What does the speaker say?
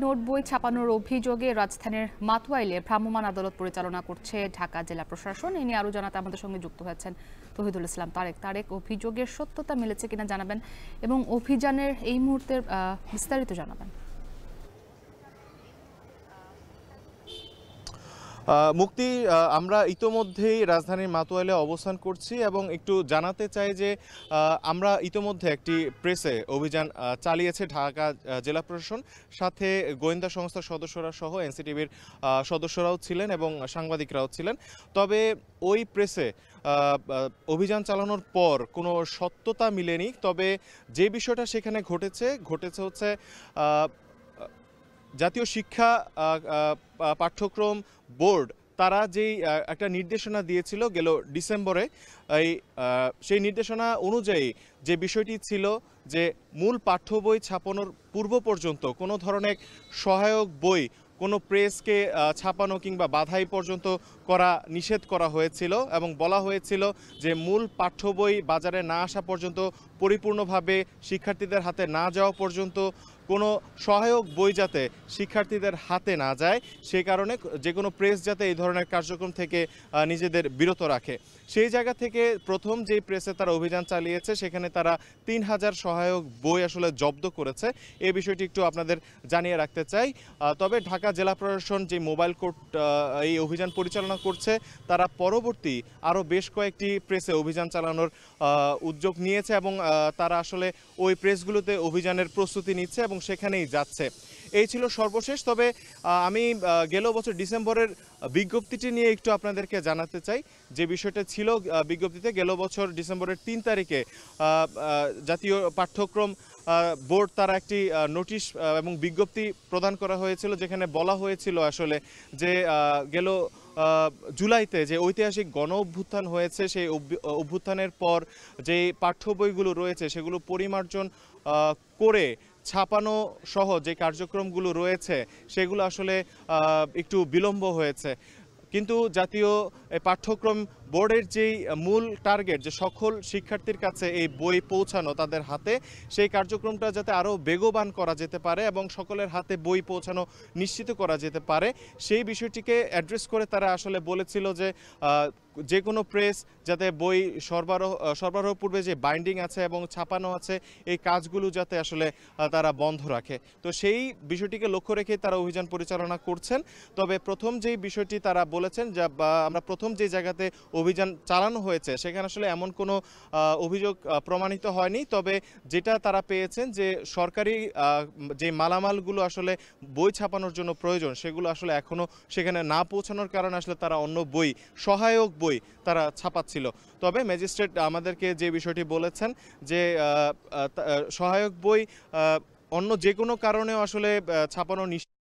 Note বই ছাপানোর অভিযোগে রাজধানীর মাতুয়াইলে ভ্রাম্যমাণ আদালত পরিচালনা করছে ঢাকা জেলা প্রশাসন। এ নিয়ে আরো জানাতে আমাদের সঙ্গে যুক্ত হয়েছেন তৌহিদুল ইসলাম তারেক। অভিযোগের সত্যতা মিলেছে কিনা জানাবেন এবং অভিযানের এই মুহূর্তের বিস্তারিত জানাবেন। মুক্তি, আমরা ইতোমধ্যেই রাজধানীর মাতুয়াইলে অবস্থান করছি এবং একটু জানাতে চাই যে আমরা ইতোমধ্যে একটি প্রেসে অভিযান চালিয়েছে ঢাকা জেলা প্রশাসন, সাথে গোয়েন্দা সংস্থার সদস্যরা সহ এনসিটিভির সদস্যরাও ছিলেন এবং সাংবাদিকরাও ছিলেন। তবে ওই প্রেসে অভিযান চালানোর পর কোনো সত্যতা মিলেনি। তবে যে বিষয়টা সেখানে ঘটেছে হচ্ছে জাতীয় শিক্ষা পাঠ্যক্রম বোর্ড তারা যেই একটা নির্দেশনা দিয়েছিল গেল ডিসেম্বরে, সেই নির্দেশনা অনুযায়ী যে বিষয়টি ছিল যে মূল পাঠ্য বই ছাপানোর পূর্ব পর্যন্ত কোনো ধরনের সহায়ক বই কোনো প্রেসকে ছাপানো কিংবা বাধাই পর্যন্ত করা নিষেধ করা হয়েছিল এবং বলা হয়েছিল যে মূল পাঠ্য বই বাজারে না আসা পর্যন্ত, পরিপূর্ণভাবে শিক্ষার্থীদের হাতে না যাওয়া পর্যন্ত কোনো সহায়ক বই যাতে শিক্ষার্থীদের হাতে না যায়, সে কারণে যে কোনো প্রেস যাতে এই ধরনের কার্যক্রম থেকে নিজেদের বিরত রাখে। সেই জায়গা থেকে প্রথম যেই প্রেসে তারা অভিযান চালিয়েছে সেখানে তারা ৩,০০০ সহায়ক বই আসলে জব্দ করেছে। এই বিষয়টি একটু আপনাদের জানিয়ে রাখতে চাই। তবে ঢাকা জেলা প্রশাসন যে মোবাইল কোর্ট এই অভিযান পরিচালনা করছে, তারা পরবর্তী আরও বেশ কয়েকটি প্রেসে অভিযান চালানোর উদ্যোগ নিয়েছে এবং তারা আসলে ওই প্রেসগুলোতে অভিযানের প্রস্তুতি নিচ্ছে এবং সেখানেই যাচ্ছে। এই ছিল সর্বশেষ। তবে আমি গেল বছর ডিসেম্বরের বিজ্ঞপ্তিটি নিয়ে একটু আপনাদেরকে জানাতে চাই। যে বিষয়টা ছিল বিজ্ঞপ্তিতে, গেল বছর ডিসেম্বরের ৩ তারিখে জাতীয় পাঠ্যক্রম বোর্ড তারা একটি নোটিশ এবং বিজ্ঞপ্তি প্রদান করা হয়েছিল, যেখানে বলা হয়েছিল আসলে যে গেল জুলাইতে যে ঐতিহাসিক গণ অভ্যুত্থান হয়েছে, সেই অভ্যুত্থানের পর যে পাঠ্য বইগুলো রয়েছে সেগুলো পরিমার্জন করে ছাপানো সহ যে কার্যক্রমগুলো রয়েছে সেগুলো আসলে একটু বিলম্ব হয়েছে। কিন্তু জাতীয় পাঠ্যক্রম বোর্ডের যেই মূল টার্গেট যে সকল শিক্ষার্থীর কাছে এই বই পৌঁছানো তাদের হাতে, সেই কার্যক্রমটা যাতে আরও বেগবান করা যেতে পারে এবং সকলের হাতে বই পৌঁছানো নিশ্চিত করা যেতে পারে, সেই বিষয়টিকে অ্যাড্রেস করে তারা আসলে বলেছিল যে যে কোনো প্রেস যাতে বই সরবরাহ পূর্বে যে বাইন্ডিং আছে এবং ছাপানো আছে, এই কাজগুলো যাতে আসলে তারা বন্ধ রাখে। তো সেই বিষয়টিকে লক্ষ্য রেখে তারা অভিযান পরিচালনা করছেন। তবে প্রথম যেই বিষয়টি তারা বলেছেন যে আমরা প্রথম যে জায়গাতে অভিযান চালানো হয়েছে সেখানে আসলে এমন কোনো অভিযোগ প্রমাণিত হয়নি। তবে যেটা তারা পেয়েছেন যে সরকারি যে মালামালগুলো আসলে বই ছাপানোর জন্য প্রয়োজন সেগুলো আসলে এখনও সেখানে না পৌঁছানোর কারণে আসলে তারা অন্য বই, সহায়ক বই তারা ছাপাচ্ছিল। তবে ম্যাজিস্ট্রেট আমাদেরকে যে বিষয়টি বলেছেন যে সহায়ক বই অন্য যে কোনো কারণেও আসলে ছাপানো নিষেধ